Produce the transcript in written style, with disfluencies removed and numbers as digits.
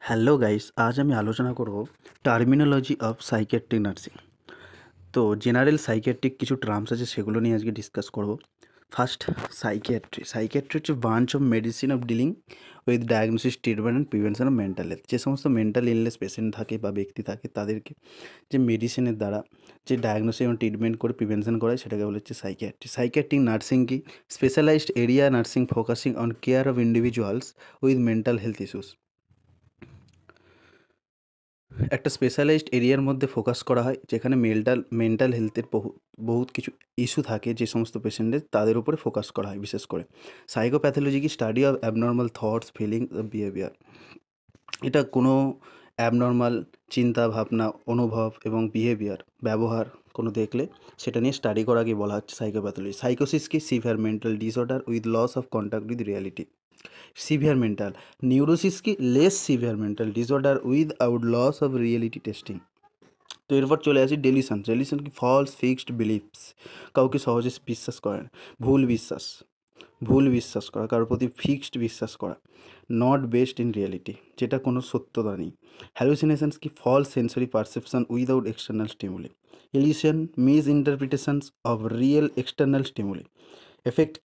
Hello guys, আজ আমি আলোচনা করব টার্মিনোলজি অফ সাইকিয়াট্রিক নার্সিং। তো জেনারেল সাইকিয়াট্রিক কিছু টার্মস আছে, সেগুলো নিয়ে আজকে ডিসকাস করব। ফার্স্ট, সাইকিয়াট্রি হচ্ছে branch of medicine of dealing with diagnosis, treatment and prevention of mental health. যে সমস্ত মেন্টাল ইলনেস পেশেন্ট থাকে বা ব্যক্তি থাকে, তাদেরকে যে মেডিসিনের দ্বারা যে ডায়াগনোসিস এবং ট্রিটমেন্ট করে প্রিভেনশন করায়, সেটাকে বলা হচ্ছে সাইকিয়াট্রি। সাইকিয়াট্রিক নার্সিং কি? Specialised area nursing focusing on care of individuals with mental health issues. একটা স্পেশালাইজড এরিয়ার মধ্যে ফোকাস করা হয়, যেখানে মেন্টাল হেলথের বহুত কিছু ইস্যু থাকে, যে সমস্ত পেশেন্টের তাদের উপরে ফোকাস করা হয় বিশেষ করে। সাইকোপ্যাথোলজি কি? Study of abnormal thoughts, feelings, behaviour. এটা কোনো অ্যাবনর্মাল চিন্তা ভাবনা, অনুভব এবং বিহেভিয়ার, ব্যবহার কোনো দেখলে সেটা নিয়ে স্টাডি করাকে বলা হচ্ছে সাইকোপ্যাথোলজি। সাইকোসিস কি? Severe mental disorder with loss of contact with reality. Severe mental. Neurosis কি? Less severe mental disorder without loss of reality testing. তো এরপর চলে আসি ডেলিশন কি? ফলস ফিক্সড বিলিভস, কাউকে সহজে বিশ্বাস করে না, ভুল বিশ্বাস করা, কারোর প্রতি ফিক্সড বিশ্বাস করা, নট বেসড ইন রিয়েলিটি, যেটা কোনো সত্যতা নেই। হ্যালুসিনেশনস কি? False sensory perception without external stimuli. Illusion, misinterpretations of real external stimuli. Effect